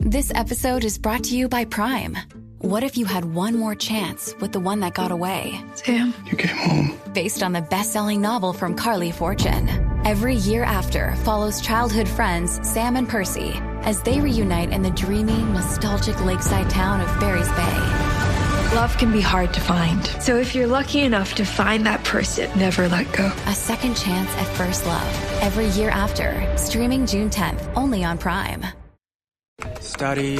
This episode is brought to you by Prime. What if you had one more chance with the one that got away? Sam. You came home. Based on the best-selling novel from Carly Fortune. Every Year After follows childhood friends Sam and Percy as they reunite in the dreamy, nostalgic lakeside town of Barry's Bay. Love can be hard to find. So if you're lucky enough to find that person, never let go. A second chance at first love. Every Year After. Streaming June 10th, only on Prime. Study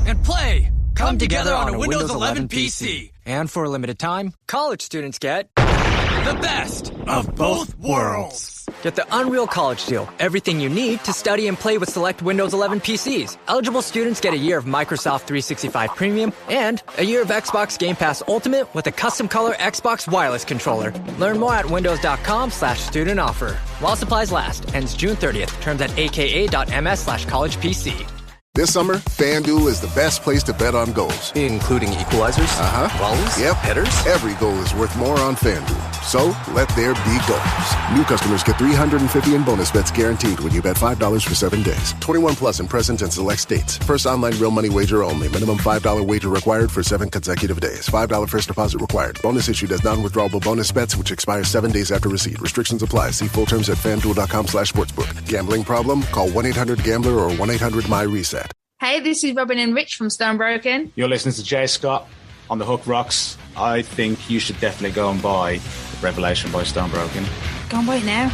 and play come together on a Windows 11 PC. And for a limited time, college students get the best of both worlds. Get the Unreal College Deal. Everything you need to study and play with select Windows 11 PCs. Eligible students get a year of Microsoft 365 Premium and a year of Xbox Game Pass Ultimate with a custom color Xbox wireless controller. Learn more at windows.com/student offer. While supplies last. Ends June 30th. Terms at aka.ms/collegepc. This summer, FanDuel is the best place to bet on goals. Including equalizers? Volleys? Yep. Headers? Every goal is worth more on FanDuel. So, let there be goals. New customers get $350 in bonus bets guaranteed when you bet $5 for 7 days. 21 plus in present and select states. First online real money wager only. Minimum $5 wager required for 7 consecutive days. $5 first deposit required. Bonus issued as non-withdrawable bonus bets, which expire 7 days after receipt. Restrictions apply. See full terms at FanDuel.com/sportsbook. Gambling problem? Call 1-800-GAMBLER or 1-800-MY-RESET. Hey, this is Robin and Rich from Stonebroken. You're listening to Jay Scott on The Hook Rocks. I think you should definitely go and buy Revelation by Stonebroken. Go and buy it now.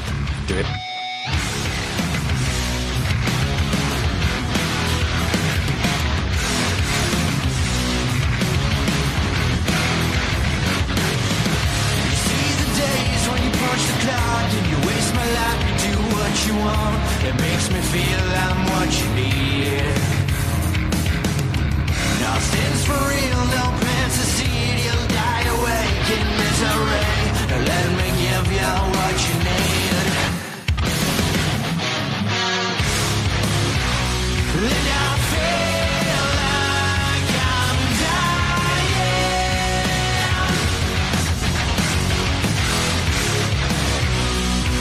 Do it. You see the days when you punch the clock and you waste my life, you do what you want. It makes me feel I'm what you need. Nothing's for real, no plans to see it. You'll die awake in misery. Now let me give you what you need. And I feel like I'm dying.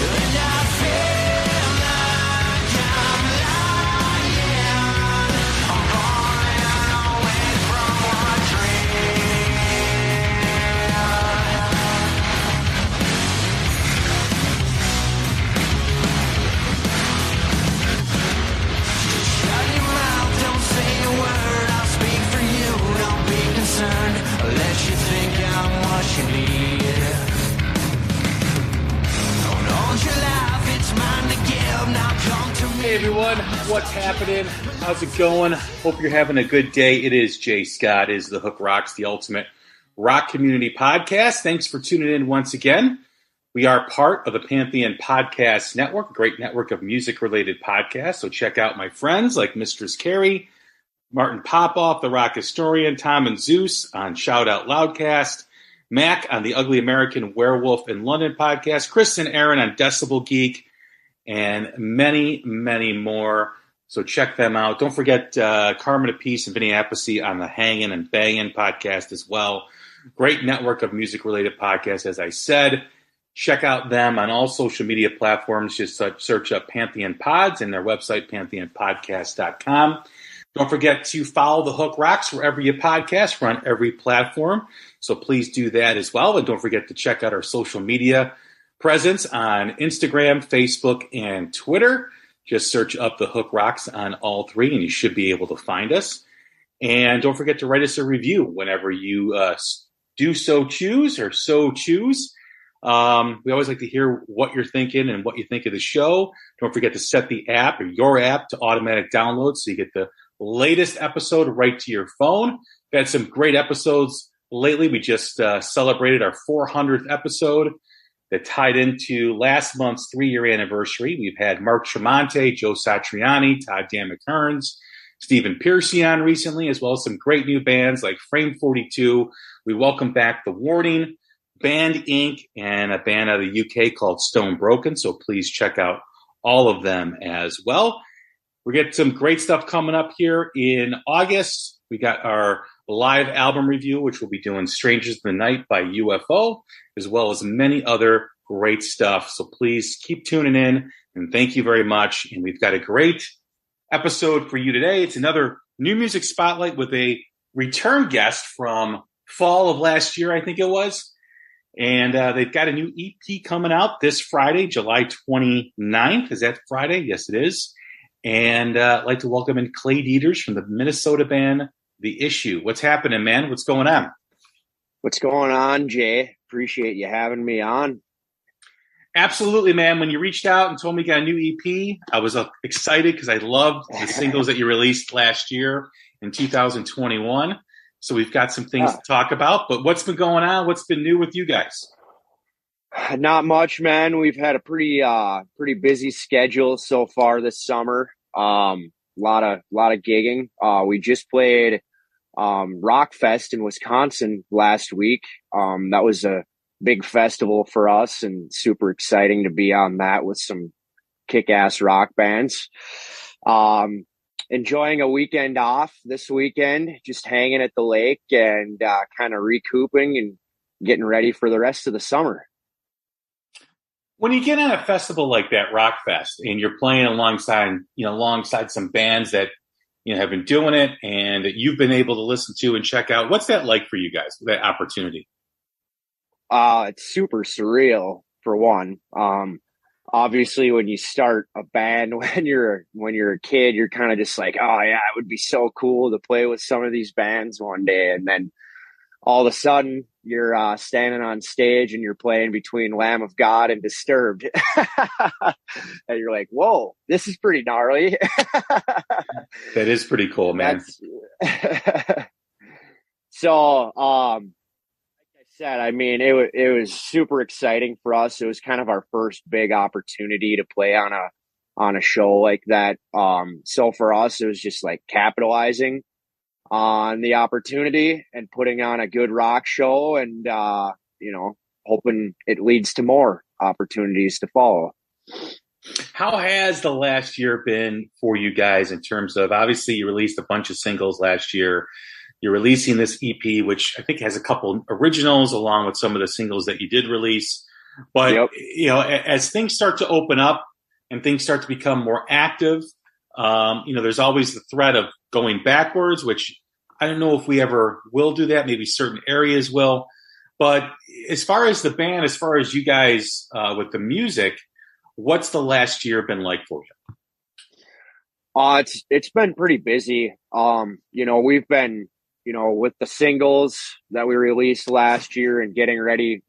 And I feel like I'm lying. I'm running away from my dream. Shut your mouth, don't say a word. I'll speak for you, don't be concerned. I'll let you think I'm what you need. Don't hold your life, it's mine to give. Now come to me. Hey everyone, what's happening? How's it going? Hope you're having a good day. It is Jay Scott, it is The Hook Rocks, the ultimate rock community podcast. Thanks for tuning in once again. We are part of the Pantheon Podcast Network, a great network of music-related podcasts. So check out my friends like Mistress Carrie, Martin Popoff, the rock historian, Tom and Zeus on Shout Out Loudcast, Mac on the Ugly American Werewolf in London podcast, Chris and Aaron on Decibel Geek, and many, many more. So check them out. Don't forget Carmen Apiece and Vinny Appice on the Hangin' and Bangin' podcast as well. Great network of music-related podcasts, as I said. Check out them on all social media platforms. Just search up Pantheon Pods and their website, pantheonpodcast.com. Don't forget to follow The Hook Rocks wherever you podcast. We're on every platform, so please do that as well. And don't forget to check out our social media presence on Instagram, Facebook, and Twitter. Just search up The Hook Rocks on all three, and you should be able to find us. And don't forget to write us a review whenever you do so choose. We always like to hear what you're thinking and what you think of the show. Don't forget to set the app or your app to automatic download so you get the latest episode right to your phone. We've had some great episodes lately. We just celebrated our 400th episode that tied into last month's 3-year anniversary. We've had Mark Tremonte, Joe Satriani, Todd Dammit Kearns, Stephen Piercy on recently, as well as some great new bands like Frame 42. We welcome back The Warning, Band Inc., and a band out of the UK called Stonebroken. So please check out all of them as well. We get some great stuff coming up here in August. We got our live album review, which we'll be doing Strangers in the Night by UFO, as well as many other great stuff. So please keep tuning in, and thank you very much. And we've got a great episode for you today. It's another New Music Spotlight with a return guest from fall of last year, I think it was. And they've got a new EP coming out this Friday, July 29th. Is that Friday? Yes, it is. And I'd like to welcome in Clay Deters from the Minnesota band, The Issue. What's happening, man? What's going on? What's going on, Jay? Appreciate you having me on. Absolutely, man. When you reached out and told me you got a new EP, I was excited because I loved the singles that you released last year in 2021. So we've got some things to talk about. But what's been going on? What's been new with you guys? Not much, man. We've had a pretty busy schedule so far this summer. Lot of gigging. We just played Rock Fest in Wisconsin last week. That was a big festival for us and super exciting to be on that with some kick-ass rock bands. Enjoying a weekend off this weekend, just hanging at the lake and kind of recouping and getting ready for the rest of the summer. When you get on a festival like that, Rock Fest, and you're playing alongside some bands that have been doing it and that you've been able to listen to and check out, what's that like for you guys? That opportunity? It's super surreal for one. Obviously, when you start a band when you're a kid, you're kind of just like, oh yeah, it would be so cool to play with some of these bands one day, and then all of a sudden you're standing on stage and you're playing between Lamb of God and Disturbed. And you're like, whoa, this is pretty gnarly. That is pretty cool, man. So, like I said, I mean, it was super exciting for us. It was kind of our first big opportunity to play on a show like that. So for us, it was just like capitalizing on the opportunity and putting on a good rock show and, hoping it leads to more opportunities to follow. How has the last year been for you guys in terms of, obviously you released a bunch of singles last year. You're releasing this EP, which I think has a couple originals along with some of the singles that you did release. But, as things start to open up and things start to become more active, there's always the threat of going backwards, which I don't know if we ever will do that. Maybe certain areas will. But as far as the band, as far as you guys with the music, what's the last year been like for you? It's been pretty busy. We've been, with the singles that we released last year and getting ready,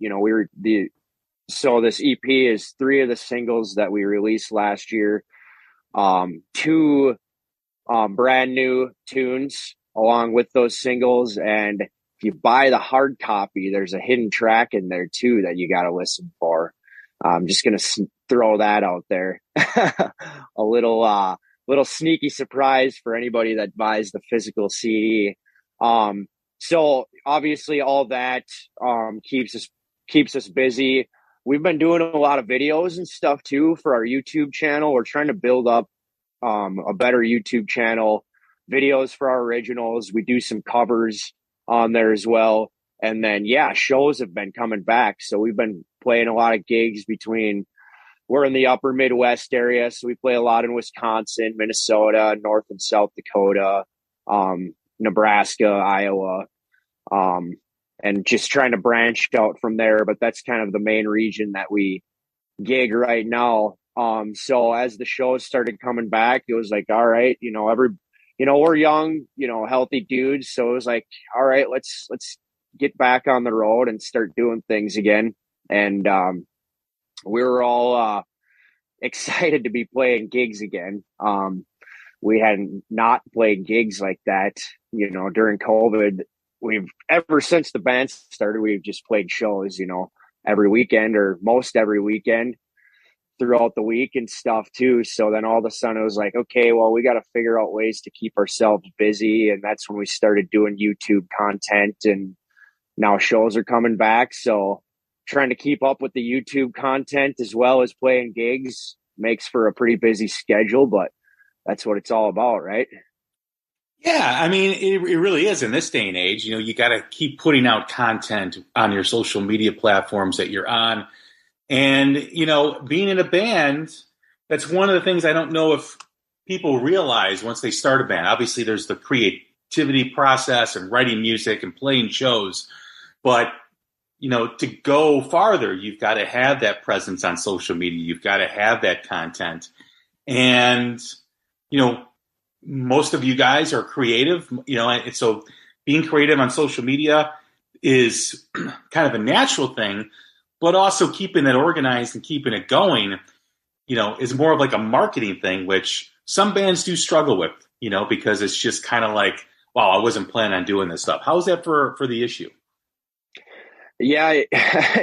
so this EP is 3 of the singles that we released last year. 2 brand new tunes along with those singles. And if you buy the hard copy, there's a hidden track in there too that you got to listen for. I'm just going to throw that out there. A little sneaky surprise for anybody that buys the physical CD. So obviously all that keeps us busy. We've been doing a lot of videos and stuff too for our YouTube channel. We're trying to build up a better YouTube channel, videos for our originals. We do some covers on there as well. And then, shows have been coming back. So we've been playing a lot of gigs we're in the upper Midwest area. So we play a lot in Wisconsin, Minnesota, North and South Dakota, Nebraska, Iowa, and just trying to branch out from there. But that's kind of the main region that we gig right now. So as the shows started coming back, it was like, all right, we're young, healthy dudes. So it was like, all right, let's get back on the road and start doing things again. And we were all excited to be playing gigs again. We had not played gigs like that, during COVID. Ever since the band started, we've just played shows, every weekend or most every weekend throughout the week and stuff too. So then all of a sudden it was like, okay, well, we got to figure out ways to keep ourselves busy. And that's when we started doing YouTube content, and now shows are coming back. So trying to keep up with the YouTube content as well as playing gigs makes for a pretty busy schedule, but that's what it's all about, right? Yeah, I mean, it really is in this day and age. You got to keep putting out content on your social media platforms that you're on. And, being in a band, that's one of the things I don't know if people realize once they start a band, obviously there's the creativity process and writing music and playing shows, but to go farther, you've got to have that presence on social media. You've got to have that content. And, most of you guys are creative, and so being creative on social media is kind of a natural thing, but also keeping it organized and keeping it going, is more of like a marketing thing, which some bands do struggle with, because it's just kind of like, wow, I wasn't planning on doing this stuff. How's that for the Issue? Yeah,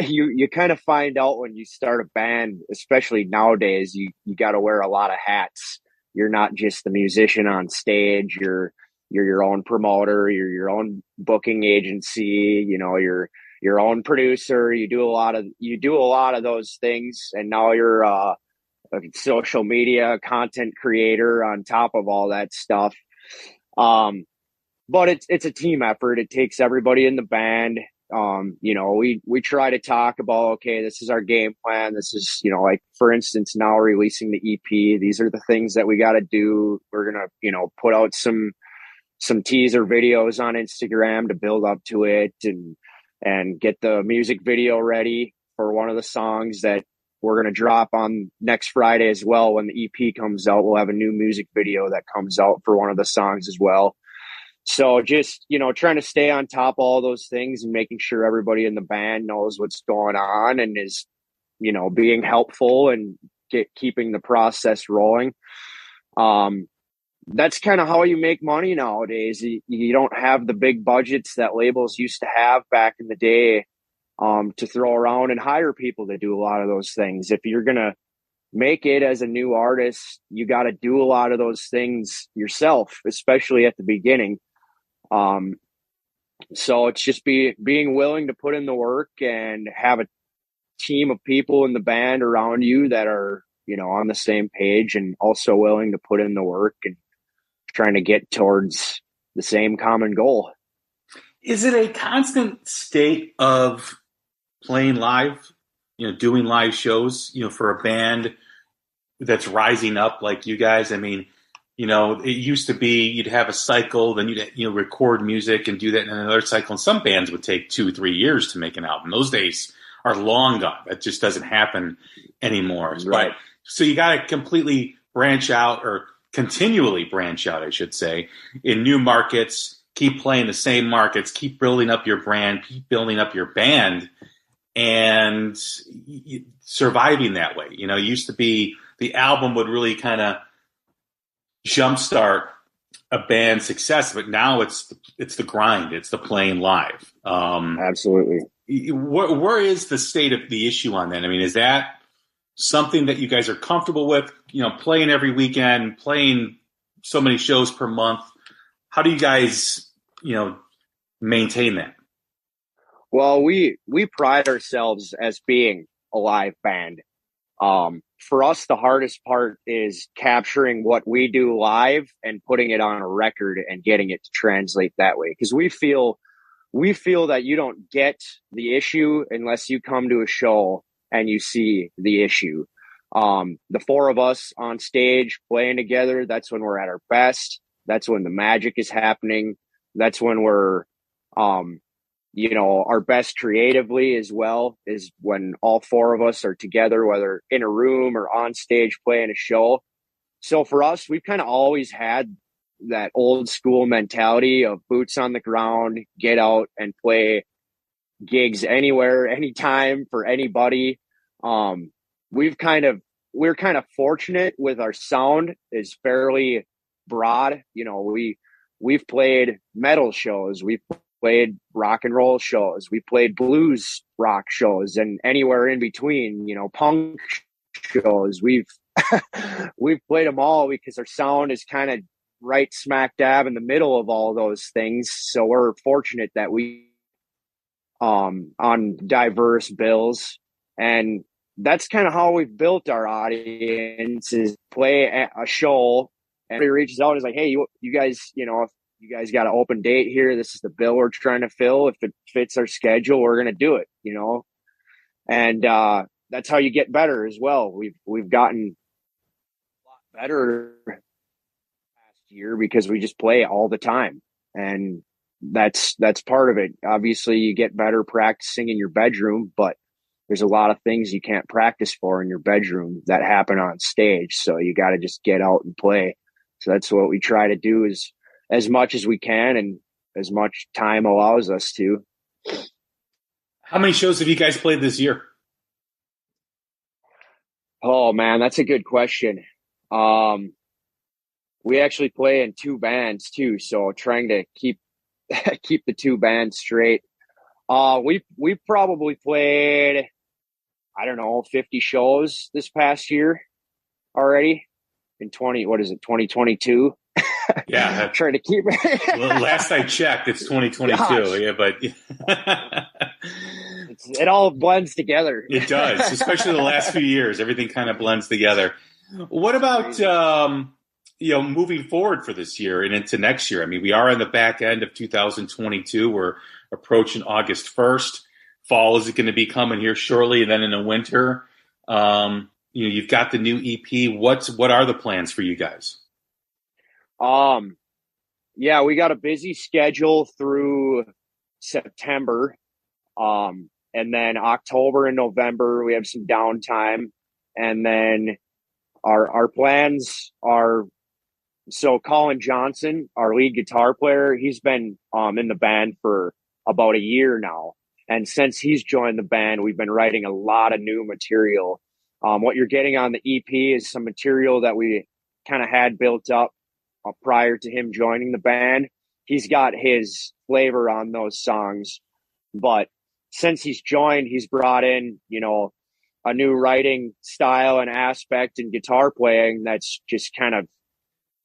you kind of find out when you start a band, especially nowadays, you got to wear a lot of hats. You're not just the musician on stage. You're your own promoter. You're your own booking agency. You're your own producer. You do a lot of those things, and now you're a social media content creator on top of all that stuff. But it's a team effort. It takes everybody in the band. We try to talk about, okay, this is our game plan. This is, like, for instance, now releasing the EP. These are the things that we got to do. We're going to, put out some teaser videos on Instagram to build up to it and get the music video ready for one of the songs that we're going to drop on next Friday as well. When the EP comes out, we'll have a new music video that comes out for one of the songs as well. So just, trying to stay on top of all those things and making sure everybody in the band knows what's going on and is, being helpful and keeping the process rolling. That's kind of how you make money nowadays. You don't have the big budgets that labels used to have back in the day to throw around and hire people to do a lot of those things. If you're going to make it as a new artist, you got to do a lot of those things yourself, especially at the beginning. So it's just being willing to put in the work and have a team of people in the band around you that are, on the same page and also willing to put in the work and trying to get towards the same common goal. Is it a constant state of playing live, doing live shows, for a band that's rising up like you guys? I mean, it used to be you'd have a cycle, then you'd record music and do that in another cycle. And some bands would take 2-3 years to make an album. Those days are long gone. That just doesn't happen anymore. Right. But, so you got to completely branch out, or continually branch out, I should say, in new markets, keep playing the same markets, keep building up your brand, keep building up your band, and surviving that way. It used to be the album would really kind of jumpstart a band's success, but now it's the grind, it's the playing live. Absolutely. Where is the state of the Issue on that? I mean, is that something that you guys are comfortable with? Playing every weekend, playing so many shows per month. How do you guys, maintain that? Well, we pride ourselves as being a live band. For us, the hardest part is capturing what we do live and putting it on a record and getting it to translate that way. Because we feel that you don't get the Issue unless you come to a show and you see the Issue. The four of us on stage playing together, that's when we're at our best. That's when the magic is happening. That's when we're, our best creatively as well, is when all four of us are together, whether in a room or on stage playing a show. So for us, we've kind of always had that old school mentality of boots on the ground, get out and play gigs anywhere, anytime, for anybody. We're kind of fortunate with our sound is fairly broad. We've played metal shows, we've played rock and roll shows, we played blues rock shows, and anywhere in between, punk shows. We've played them all because our sound is kind of right smack dab in the middle of all those things. So we're fortunate that we on diverse bills, and that's kind of how we've built our audience, is play a show and everybody reaches out and is like, hey, you guys, if you guys got an open date here, this is the bill we're trying to fill. If it fits our schedule, we're going to do it, and that's how you get better as well. We've gotten a lot better here because we just play all the time. And that's part of it. Obviously you get better practicing in your bedroom, but there's a lot of things you can't practice for in your bedroom that happen on stage. So you got to just get out and play. So that's what we try to do, is as much as we can and as much time allows us to. How many shows have you guys played this year? Oh man, that's a good question. We actually play in 2 bands too. So trying to keep the 2 bands straight. We've probably played, I don't know, 50 shows this past year already in 2022. Yeah. Trying to keep it. Well, last I checked, it's 2022. Gosh. Yeah, but it all blends together. It does, especially the last few years. Everything kind of blends together. What about, moving forward for this year and into next year? I mean, we are in the back end of 2022. We're approaching August 1st. Fall is going to be coming here shortly, and then in the winter, you've got the new EP. What are the plans for you guys? Yeah, we got a busy schedule through September. And then October and November, we have some downtime. And then our plans are, so Colin Johnson, our lead guitar player, he's been in the band for about a year now. And since he's joined the band, we've been writing a lot of new material. What you're getting on the EP is some material that we kind of had built up prior to him joining the band. He's got his flavor on those songs, but since he's joined, he's brought in, a new writing style and aspect in guitar playing that's just kind of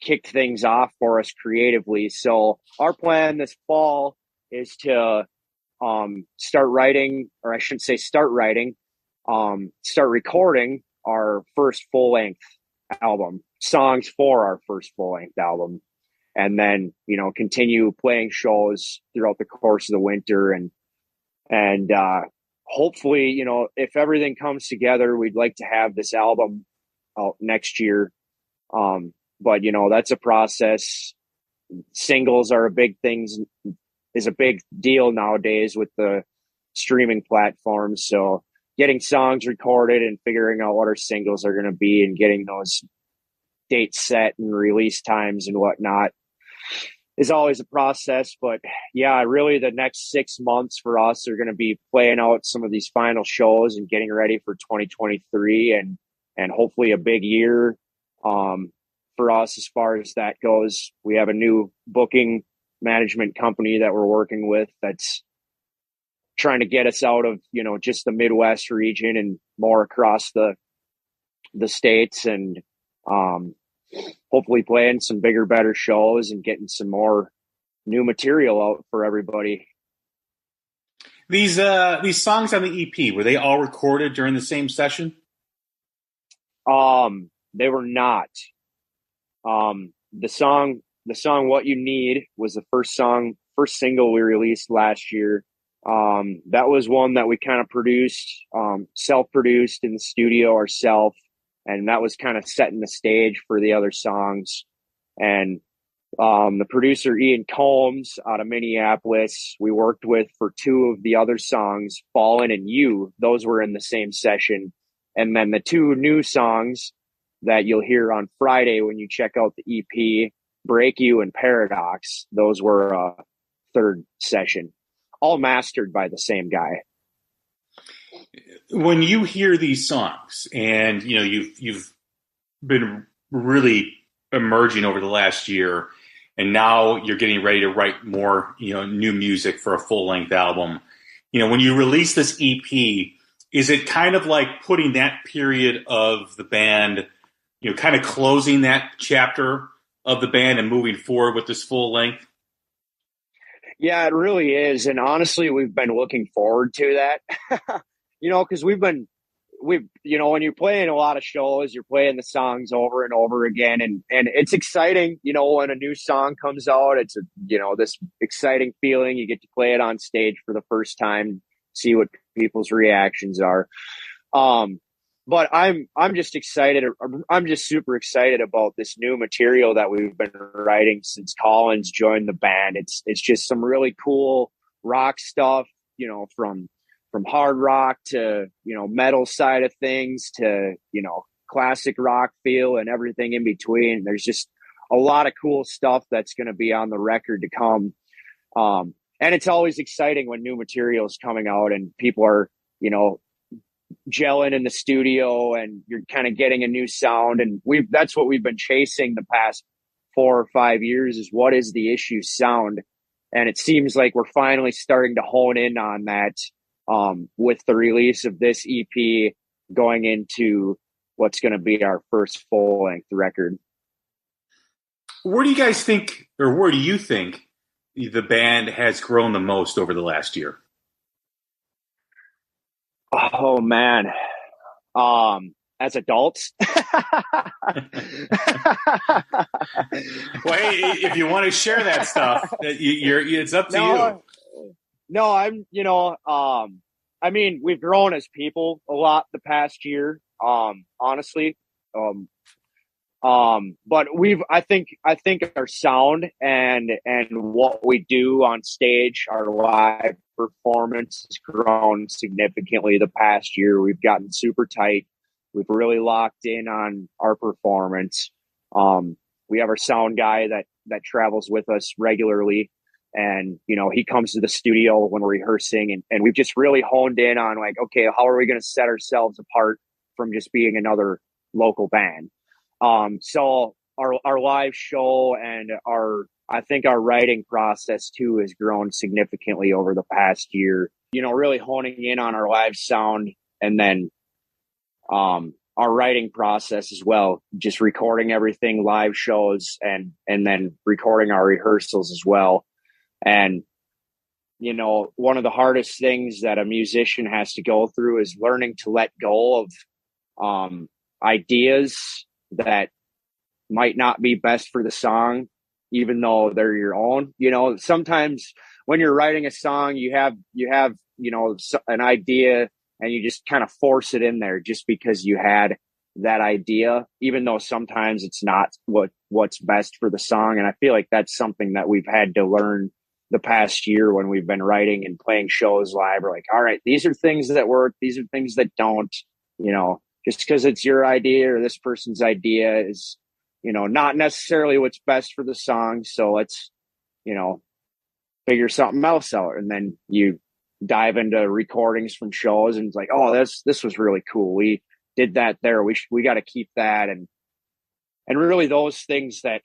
kicked things off for us creatively. So our plan this fall is to start recording our first full-length album, songs for our first full-length album, and then, continue playing shows throughout the course of the winter. And hopefully, if everything comes together, we'd like to have this album out next year. But, that's a process. Singles are a big deal nowadays with the streaming platforms. So getting songs recorded and figuring out what our singles are going to be and getting those dates set and release times and whatnot is always a process. But yeah, really the next 6 months for us are going to be playing out some of these final shows and getting ready for 2023 and hopefully a big year for us as far as that goes. We have a new booking management company that we're working with that's trying to get us out of, just the Midwest region and more across the states, and hopefully playing some bigger, better shows and getting some more new material out for everybody. These songs on the EP, were they all recorded during the same session? They were not. The song "What You Need" was the first single we released last year. That was one that we kind of produced, self-produced in the studio ourselves. And that was kind of setting the stage for the other songs. And the producer, Ian Combs, out of Minneapolis, we worked with for 2 of the other songs, Fallen and You. Those were in the same session. And then the 2 new songs that you'll hear on Friday when you check out the EP, Break You and Paradox, those were a 3rd session, all mastered by the same guy. When you hear these songs, and you've been really emerging over the last year, and now you're getting ready to write more new music for a full-length album. When you release this EP, is it kind of like putting that period of the band, kind of closing that chapter of the band and moving forward with this full length? Yeah, it really is. And honestly, we've been looking forward to that. Because when you're playing a lot of shows, you're playing the songs over and over again. And it's exciting, when a new song comes out, it's this exciting feeling. You get to play it on stage for the first time, see what people's reactions are. But but I'm just excited. I'm just super excited about this new material that we've been writing since Collins joined the band. It's just some really cool rock stuff, you know, from hard rock to, you know, metal side of things to, you know, classic rock feel and everything in between. There's just a lot of cool stuff that's going to be on the record to come. And it's always exciting when new material is coming out and people are, you know, gelling in the studio and you're kind of getting a new sound. And that's what we've been chasing the past 4 or 5 years is what is the Issue sound? And it seems like we're finally starting to hone in on that with the release of this EP going into what's going to be our first full-length record. Where do you guys think, or where do you think the band has grown the most over the last year? Oh man. As adults. Well, hey, if you want to share that stuff, it's up to you. No, I'm, you know, I mean, we've grown as people a lot the past year, honestly. But I think our sound and what we do on stage, our live performance has grown significantly the past year. We've gotten super tight. We've really locked in on our performance. We have our sound guy that travels with us regularly. And, you know, he comes to the studio when we're rehearsing and we've just really honed in on like, okay, how are we going to set ourselves apart from just being another local band? So our live show and I think our writing process too has grown significantly over the past year, you know, really honing in on our live sound and then, our writing process as well, just recording everything live shows and then recording our rehearsals as well. And, you know, one of the hardest things that a musician has to go through is learning to let go of, ideas that might not be best for the song, even though they're your own. You know, sometimes when you're writing a song, you have, you know, an idea and you just kind of force it in there just because you had that idea, even though sometimes it's not what's best for the song. And I feel like that's something that we've had to learn the past year when we've been writing and playing shows live. We're like, all right, these are things that work. These are things that don't, you know, just because it's your idea or this person's idea is, you know, not necessarily what's best for the song. So let's, you know, figure something else out. And then you dive into recordings from shows and it's like, oh, this was really cool. We did that there. We got to keep that. And really those things that,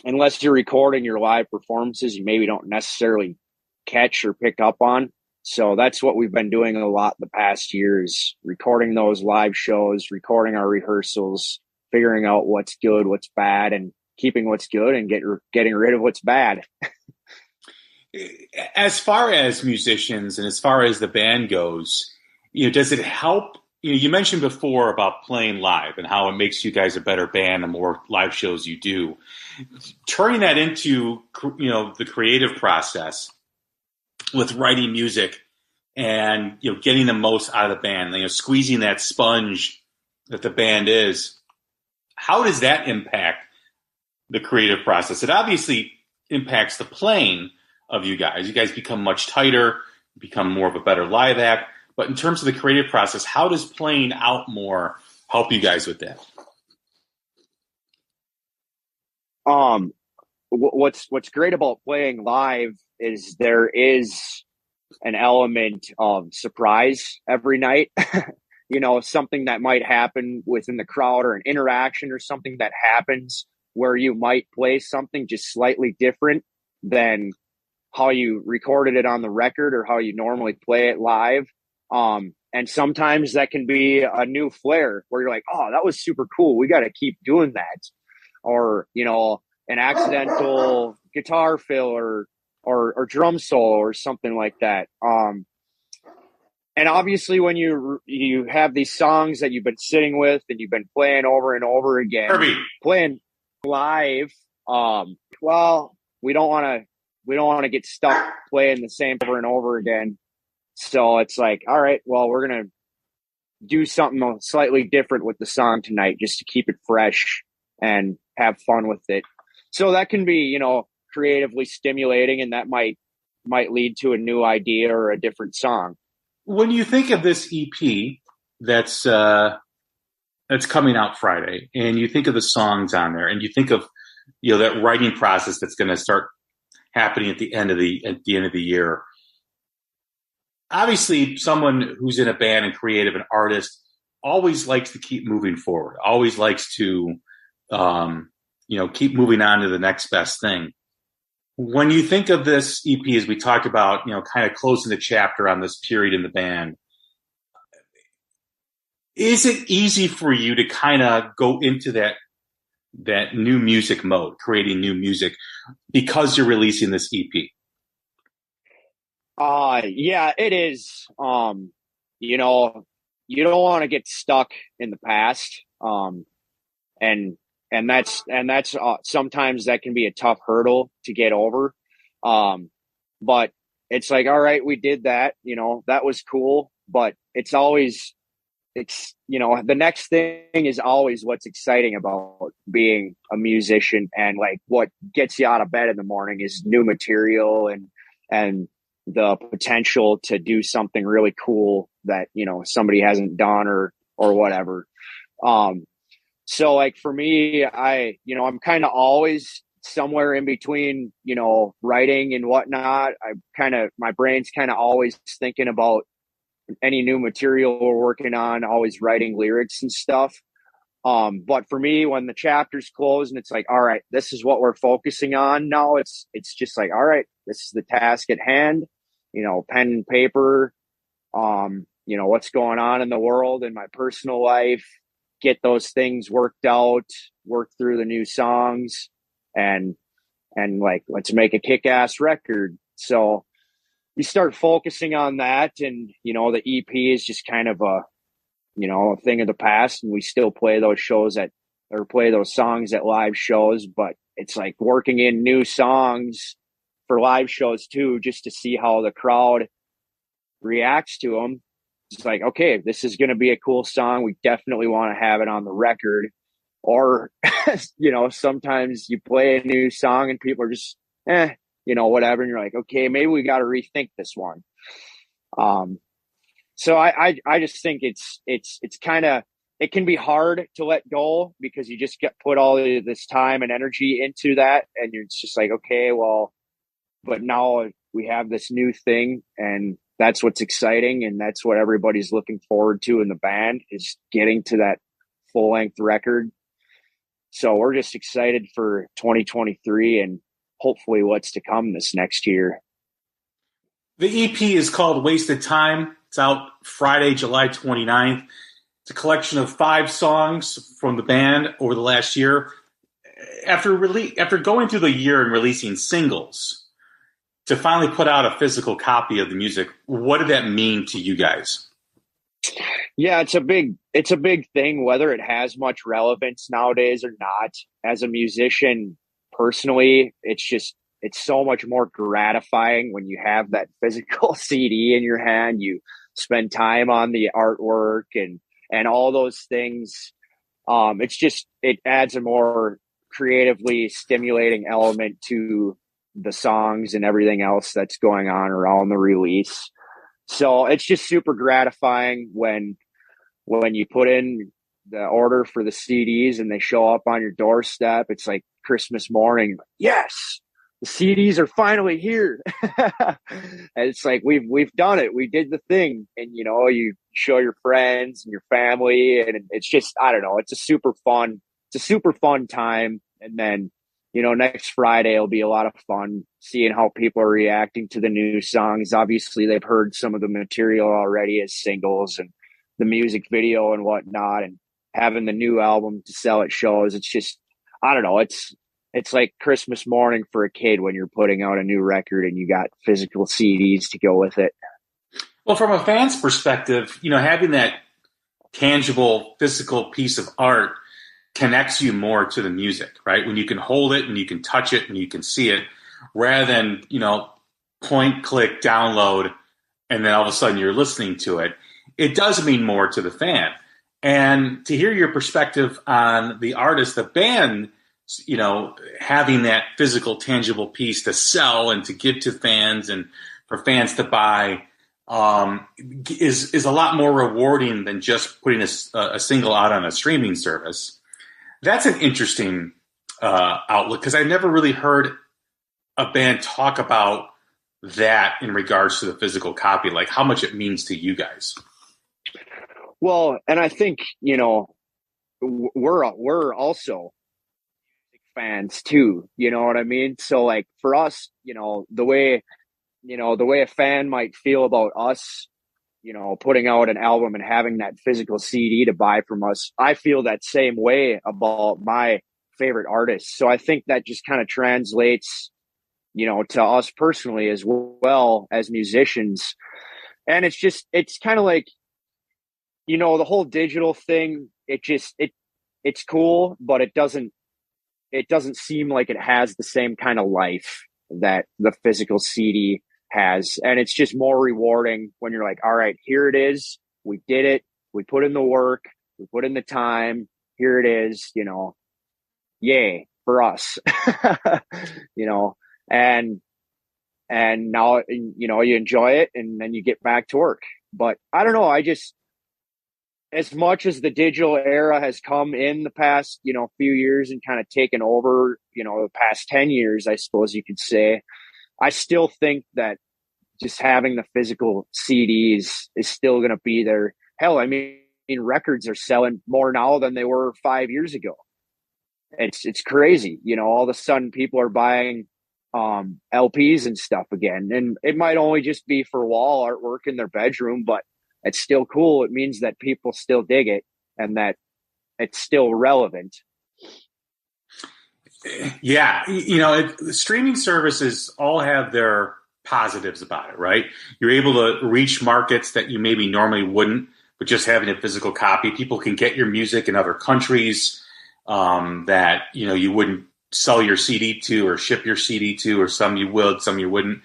unless you're recording your live performances, you maybe don't necessarily catch or pick up on. So that's what we've been doing a lot the past years, recording those live shows, recording our rehearsals, figuring out what's good, what's bad, and keeping what's good and getting rid of what's bad. As far as musicians and as far as the band goes, you know, does it help? You know, you mentioned before about playing live and how it makes you guys a better band the more live shows you do. Turning that into, you know, the creative process with writing music and, you know, getting the most out of the band, you know, squeezing that sponge that the band is. How does that impact the creative process? It obviously impacts the playing of you guys. You guys become much tighter, become more of a better live act. But in terms of the creative process, how does playing out more help you guys with that? What's great about playing live is there is an element of surprise every night. You know, something that might happen within the crowd or an interaction or something that happens where you might play something just slightly different than how you recorded it on the record or how you normally play it live. And sometimes that can be a new flair where you're like, oh, that was super cool. We got to keep doing that. Or, you know, an accidental guitar fill or drum solo or something like that. And obviously when you have these songs that you've been sitting with and you've been playing over and over again, playing live, well, we don't want to get stuck playing the same over and over again. So it's like, all right, well, we're going to do something slightly different with the song tonight just to keep it fresh and have fun with it. So that can be, creatively stimulating, and that might lead to a new idea or a different song. When you think of this EP that's coming out Friday, and you think of the songs on there, and you think of that writing process that's going to start happening at the end of the year. Obviously, someone who's in a band and creative and artist always likes to keep moving forward. Always likes to keep moving on to the next best thing. When you think of this EP, as we talked about, kind of closing the chapter on this period in the band, is it easy for you to kind of go into that new music mode, creating new music, because you're releasing this EP? Yeah, it is. You don't want to get stuck in the past. And that's sometimes that can be a tough hurdle to get over. But it's like, all right, we did that, that was cool, but it's always, the next thing is always what's exciting about being a musician, and like what gets you out of bed in the morning is new material and the potential to do something really cool that, somebody hasn't done or whatever. So like for me, I'm kind of always somewhere in between, writing and whatnot. My brain's kind of always thinking about any new material we're working on, always writing lyrics and stuff. But for me, when the chapter's closed and it's like, all right, this is what we're focusing on now, it's just like, all right, this is the task at hand, pen and paper, what's going on in the world, in my personal life, get those things worked out, work through the new songs, and like, let's make a kick-ass record. So you start focusing on that, and, the EP is just kind of a thing of the past, and we still play those play those songs at live shows, but it's like working in new songs for live shows too, just to see how the crowd reacts to them. It's like, okay, this is going to be a cool song. We definitely want to have it on the record. Or, sometimes you play a new song and people are just, whatever. And you're like, okay, maybe we got to rethink this one. So I just think it's kind of, it can be hard to let go because you just put all this time and energy into that. And it's just like, okay, well, but now we have this new thing, and that's what's exciting, and that's what everybody's looking forward to in the band, is getting to that full-length record. So we're just excited for 2023 and hopefully what's to come this next year. The EP is called Wasted Time. It's out Friday, July 29th. It's a collection of 5 songs from the band over the last year. After going through the year and releasing singles, to finally put out a physical copy of the music, what did that mean to you guys? Yeah, it's a big thing, whether it has much relevance nowadays or not. As a musician, personally, it's so much more gratifying when you have that physical CD in your hand. You spend time on the artwork and all those things. It adds a more creatively stimulating element to the songs and everything else that's going on around the release. So it's just super gratifying when you put in the order for the CDs and they show up on your doorstep. It's like Christmas morning. Yes, the CDs are finally here. And it's like, we've done it. We did the thing. And, you show your friends and your family, and it's just, I don't know, it's a super fun time. And then, next Friday will be a lot of fun seeing how people are reacting to the new songs. Obviously, they've heard some of the material already as singles and the music video and whatnot, and having the new album to sell at shows. It's just, I don't know. It's like Christmas morning for a kid when you're putting out a new record and you got physical CDs to go with it. Well, from a fan's perspective, having that tangible, physical piece of art connects you more to the music, right? When you can hold it and you can touch it and you can see it, rather than, point, click, download, and then all of a sudden you're listening to it. it does mean more to the fan. And to hear your perspective on the artist, the band, having that physical, tangible piece to sell and to give to fans and for fans to buy, is a lot more rewarding than just putting a single out on a streaming service. That's an interesting outlook, because I've never really heard a band talk about that in regards to the physical copy, like how much it means to you guys. Well, and I think, we're also fans too, you know what I mean? So like for us, the way a fan might feel about us, putting out an album and having that physical CD to buy from us, I feel that same way about my favorite artists. So I think that just kind of translates, to us personally as well as musicians. And it's kind of like, the whole digital thing, it's cool, but it doesn't seem like it has the same kind of life that the physical CD has. And it's just more rewarding when you're like, all right, here it is. We did it. We put in the work. We put in the time. Here it is, yay for us, and now, you enjoy it and then you get back to work. But I don't know. As much as the digital era has come in the past, few years and kind of taken over, the past 10 years, I suppose you could say, I still think that just having the physical CDs is still going to be there. Hell, I mean, records are selling more now than they were 5 years ago. It's crazy. All of a sudden people are buying LPs and stuff again. And it might only just be for wall artwork in their bedroom, but it's still cool. It means that people still dig it and that it's still relevant. Yeah. Streaming services all have their positives about it, right? You're able to reach markets that you maybe normally wouldn't, but just having a physical copy. People can get your music in other countries that, you wouldn't sell your CD to or ship your CD to, or some you would, some you wouldn't.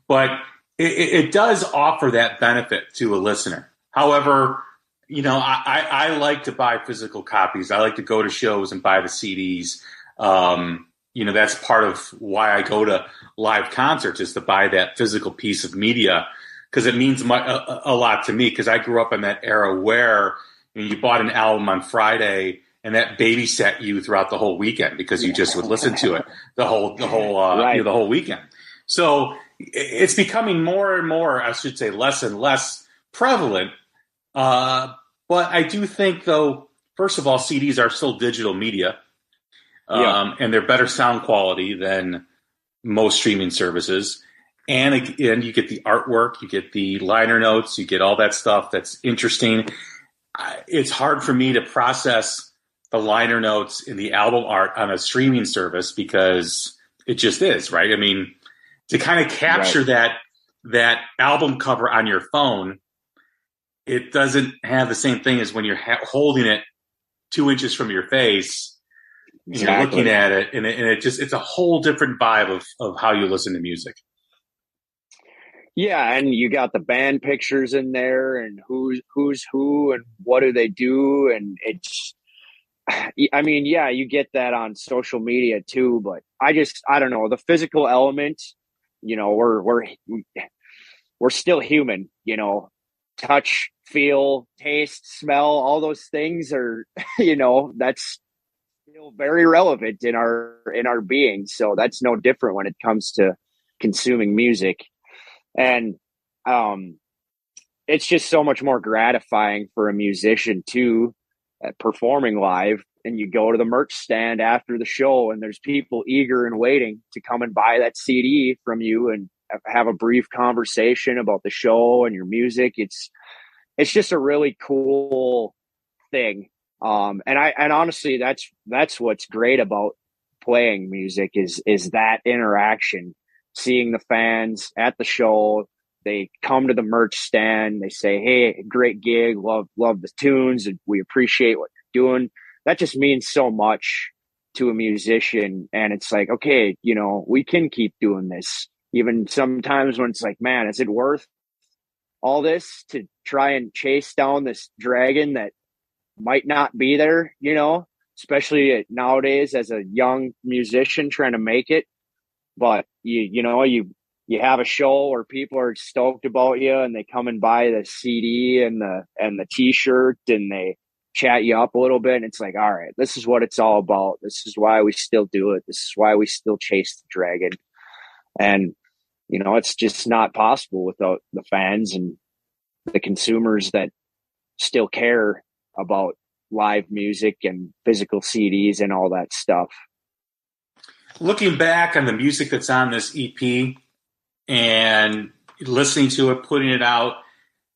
But it does offer that benefit to a listener. However, I like to buy physical copies. I like to go to shows and buy the CDs. That's part of why I go to live concerts, is to buy that physical piece of media, because it means a lot to me, because I grew up in that era where you bought an album on Friday and that babysat you throughout the whole weekend, because you just would listen to it the whole weekend. So it's becoming more and more, I should say, less and less prevalent. But I do think, though, first of all, CDs are still digital media, and they're better sound quality than most streaming services. And again, you get the artwork, you get the liner notes, you get all that stuff that's interesting. It's hard for me to process the liner notes in the album art on a streaming service, because it just is, right? I mean, to kind of capture that album cover on your phone, it doesn't have the same thing as when you're holding it 2 inches from your face. Exactly. You're looking at it, and it's a whole different vibe of how you listen to music. Yeah, and you got the band pictures in there, and who's who, and what do they do, and you get that on social media too. But I don't know, the physical element. We're still human. Touch, feel, taste, smell, all those things are, that's still very relevant in our being. So that's no different when it comes to consuming music. And it's just so much more gratifying for a musician too, performing live, and you go to the merch stand after the show and there's people eager and waiting to come and buy that CD from you and have a brief conversation about the show and your music. It's just a really cool thing. And honestly, that's what's great about playing music is that interaction, seeing the fans at the show. They come to the merch stand. They say, "Hey, great gig. Love the tunes, and we appreciate what you're doing." That just means so much to a musician. And it's like, okay, we can keep doing this. Even sometimes when it's like, man, is it worth all this to try and chase down this dragon that might not be there, you know, especially nowadays as a young musician trying to make it. But you have a show where people are stoked about you and they come and buy the CD and the t-shirt and they chat you up a little bit. And it's like, all right, this is what it's all about. This is why we still do it. This is why we still chase the dragon. And, you know, it's just not possible without the fans and the consumers that still care about live music and physical CDs and all that stuff. Looking back on the music that's on this EP and listening to it, putting it out,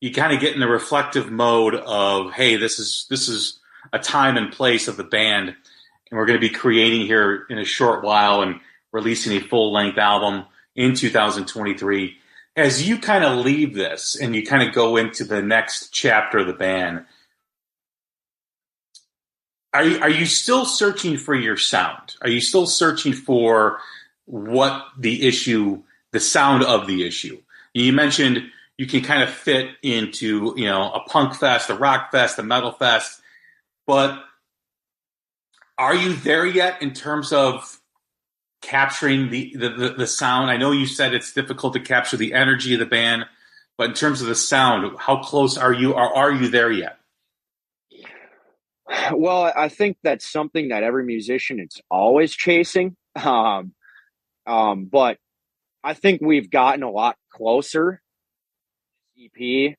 you kind of get in the reflective mode of, hey, this is a time and place of the band, and we're going to be creating here in a short while and releasing a full-length album in 2023. As you kind of leave this and you kind of go into the next chapter of the band, are you still searching for your sound? Are you still searching for what the sound of the issue? You mentioned you can kind of fit into, you know, a punk fest, a rock fest, a metal fest, but are you there yet in terms of capturing the sound? I know you said it's difficult to capture the energy of the band, but in terms of the sound, how close are you, or are you there yet? Well, I think that's something that every musician is always chasing. But I think we've gotten a lot closer. EP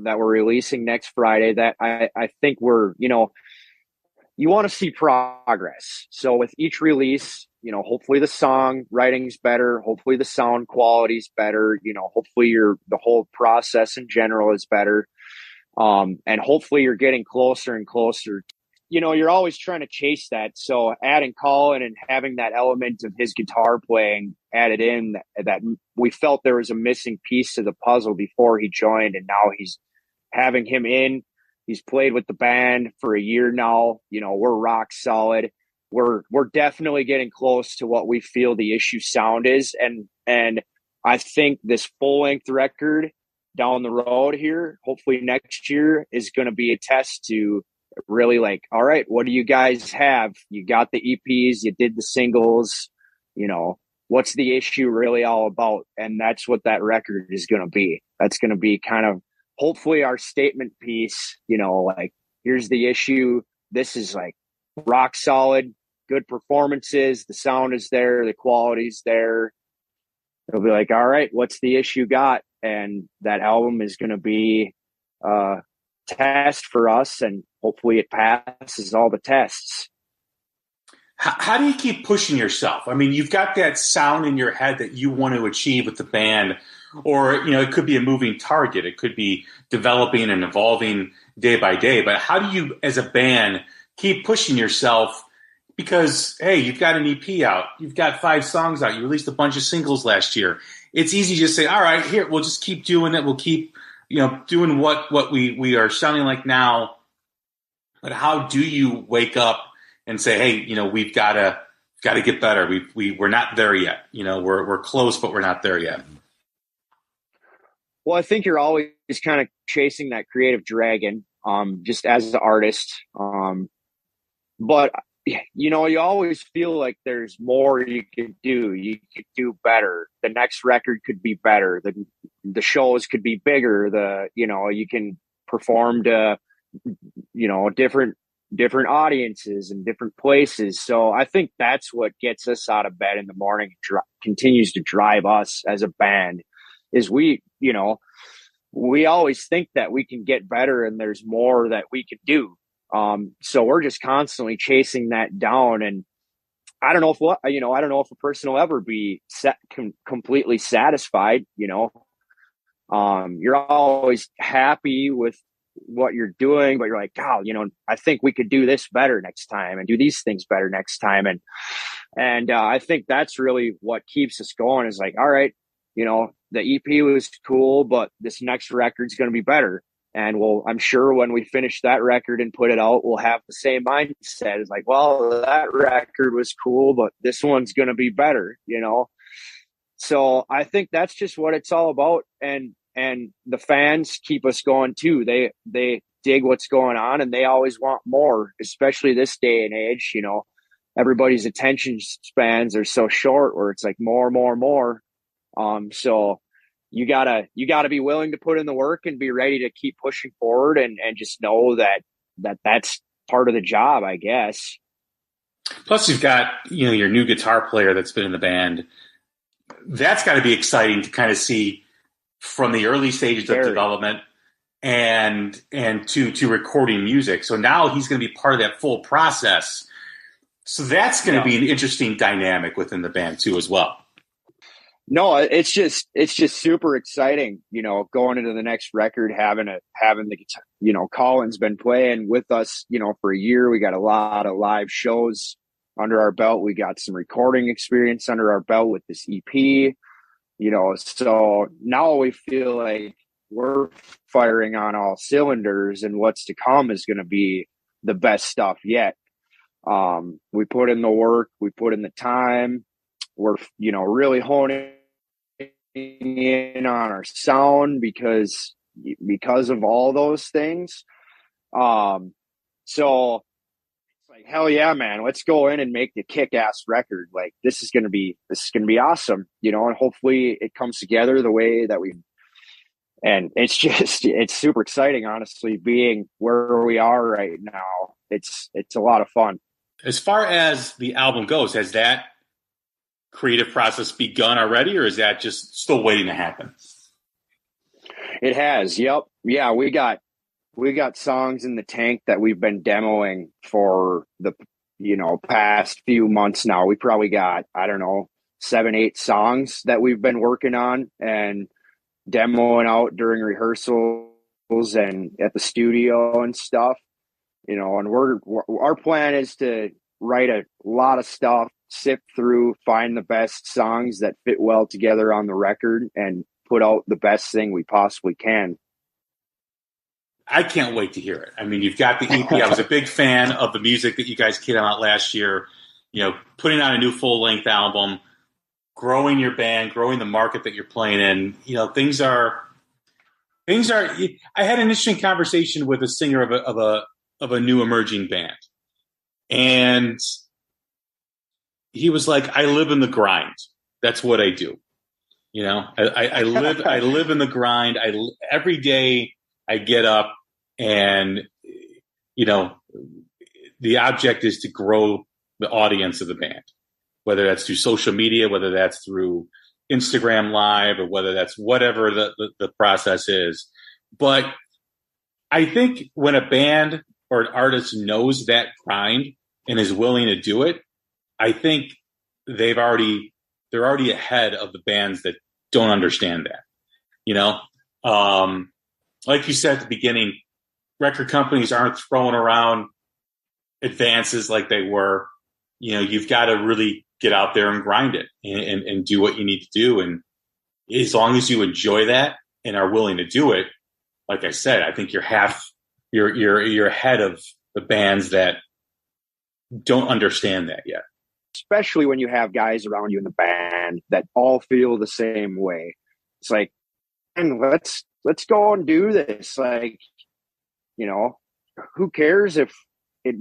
that we're releasing next Friday, that I think we're, you know, you want to see progress. So with each release, you know, hopefully the song writing's better, hopefully the sound quality's better, you know, hopefully the whole process in general is better. And hopefully you're getting closer and closer. You know, you're always trying to chase that. So adding Colin and having that element of his guitar playing added in, that we felt there was a missing piece to the puzzle before he joined. And now he's having him in. He's played with the band for a year now. You know, we're rock solid. We're definitely getting close to what we feel the Issue sound is. And I think this full-length record down the road here, hopefully next year, is going to be a test to really like, all right, what do you guys have? You got the EPs, you did the singles, you know, what's the Issue really all about? And that's what that record is going to be. That's going to be kind of hopefully our statement piece, you know, like, here's the Issue. This is like rock solid, good performances. The sound is there. The quality's there. It'll be like, all right, what's the Issue got? And that album is going to be a test for us, and hopefully it passes all the tests. How do you keep pushing yourself? I mean, you've got that sound in your head that you want to achieve with the band, or, you know, it could be a moving target. It could be developing and evolving day by day. But how do you, as a band, keep pushing yourself? Because, hey, you've got an EP out. You've got 5 songs out. You released a bunch of singles last year. It's easy to just say, all right, here, we'll just keep doing it. We'll keep, you know, doing what we are sounding like now. But how do you wake up and say, hey, you know, we've got to get better. We're not there yet. You know, we're close, but we're not there yet. Well, I think you're always kind of chasing that creative dragon, just as an artist. But you know, you always feel like there's more you could do. You could do better. The next record could be better. The shows could be bigger. You know, you can perform to, you know, different audiences and different places. So I think that's what gets us out of bed in the morning, continues to drive us as a band, is we, you know, we always think that we can get better and there's more that we could do. So we're just constantly chasing that down, and I don't know if a person will ever be completely satisfied. You know, you're always happy with what you're doing, but you're like, God, you know, I think we could do this better next time and do these things better next time. And I think that's really what keeps us going, is like, all right, you know, the EP was cool, but this next record's going to be better. And I'm sure when we finish that record and put it out, we'll have the same mindset. It's like, well, that record was cool, but this one's going to be better, you know? So I think that's just what it's all about. And and the fans keep us going too. They dig what's going on, and they always want more, especially this day and age. You know, everybody's attention spans are so short where it's like more. So you gotta be willing to put in the work and be ready to keep pushing forward, and just know that's part of the job, I guess. Plus, you've got, you know, your new guitar player that's been in the band. That's got to be exciting to kind of see from the early stages of development and to recording music. So now he's going to be part of that full process. So that's going to be an interesting dynamic within the band too, as well. No, it's just super exciting, you know, going into the next record, having the, you know, Colin's been playing with us, you know, for a year. We got a lot of live shows under our belt. We got some recording experience under our belt with this EP, you know, so now we feel like we're firing on all cylinders, and what's to come is going to be the best stuff yet. We put in the work, we put in the time. We're, you know, really honing in on our sound because of all those things. So it's like, hell yeah, man, let's go in and make the kick-ass record. Like, this is going to be awesome, you know, and hopefully it comes together the way that and it's super exciting, honestly, being where we are right now. It's a lot of fun. As far as the album goes, has that creative process begun already, or is that just still waiting to happen? It has. Yep. Yeah. We got songs in the tank that we've been demoing for the, you know, past few months now. We probably got, I don't know, 7-8 songs that we've been working on and demoing out during rehearsals and at the studio and stuff, you know, and our plan is to write a lot of stuff, sift through, find the best songs that fit well together on the record, and put out the best thing we possibly can. I can't wait to hear it. I mean, you've got the EP. I was a big fan of the music that you guys came out last year, you know, putting out a new full-length album, growing your band, growing the market that you're playing in. You know, things are. I had an interesting conversation with a singer of a new emerging band, and he was like, "I live in the grind. That's what I do. You know, I live in the grind. Every day I get up, and you know, the object is to grow the audience of the band, whether that's through social media, whether that's through Instagram Live, or whether that's whatever the process is. But I think when a band or an artist knows that grind and is willing to do it, I think they're already ahead of the bands that don't understand that. You know, like you said at the beginning, record companies aren't throwing around advances like they were. You know, you've got to really get out there and grind it and do what you need to do. And as long as you enjoy that and are willing to do it, like I said, I think you're ahead of the bands that don't understand that yet. Especially when you have guys around you in the band that all feel the same way. It's like, and let's go and do this. Like, you know, who cares if it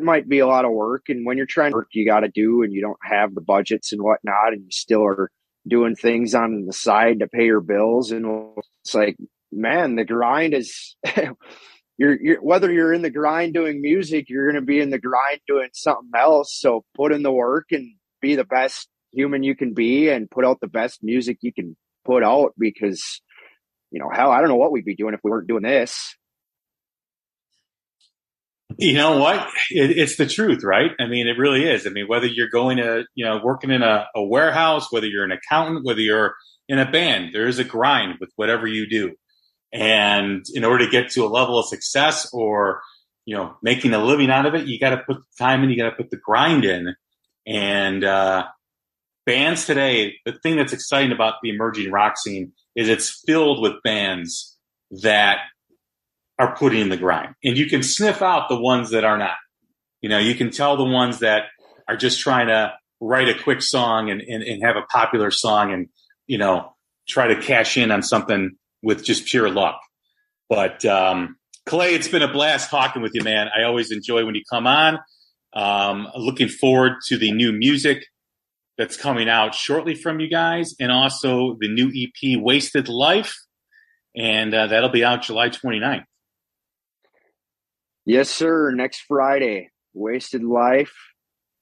might be a lot of work. And when you're trying to work, you got to do, and you don't have the budgets and whatnot, and you still are doing things on the side to pay your bills. And it's like, man, the grind is, you're whether you're in the grind doing music, you're going to be in the grind doing something else. So put in the work and be the best human you can be, and put out the best music you can put out, because, you know, hell, I don't know what we'd be doing if we weren't doing this. You know what? It's the truth, right? I mean, it really is. I mean, whether you're going to, you know, working in a warehouse, whether you're an accountant, whether you're in a band, there is a grind with whatever you do. And in order to get to a level of success, or, you know, making a living out of it, you got to put the time in, you got to put the grind in. And bands today, the thing that's exciting about the emerging rock scene is it's filled with bands that are putting in the grind. And you can sniff out the ones that are not. You know, you can tell the ones that are just trying to write a quick song and have a popular song and, you know, try to cash in on something with just pure luck. But Clay, it's been a blast talking with you, man. I always enjoy when you come on. Looking forward to the new music that's coming out shortly from you guys, and also the new EP, Wasted Life, and that'll be out July 29th. Yes, sir. Next Friday, Wasted Life.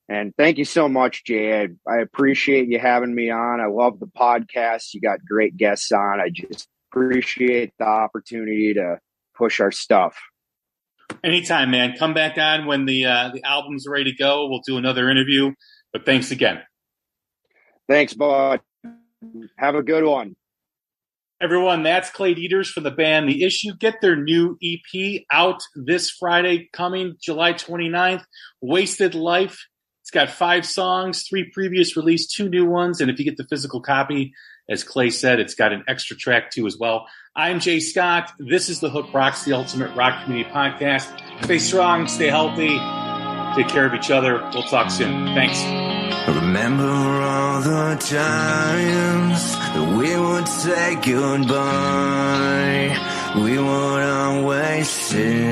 And thank you so much, Jay. I appreciate you having me on. I love the podcast. You got great guests on. I just appreciate the opportunity to push our stuff. Anytime, man. Come back on when the album's ready to go. We'll do another interview. But thanks again. Thanks, bud. Have a good one. Everyone, that's Clay Deters from the band The Issue. Get their new EP out this Friday coming, July 29th. Wasted Life. It's got 5 songs, 3 previous released, 2 new ones. And if you get the physical copy, as Clay said, it's got an extra track too as well. I'm Jay Scott. This is The Hook Rocks, the ultimate rock community podcast. Stay strong, stay healthy, take care of each other. We'll talk soon. Thanks. Remember all the times that we would say goodbye. We would always sit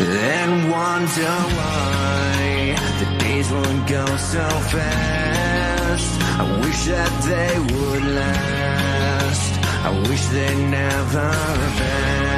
and wonder why the days would go so fast. I wish that they would last. I wish they'd never been.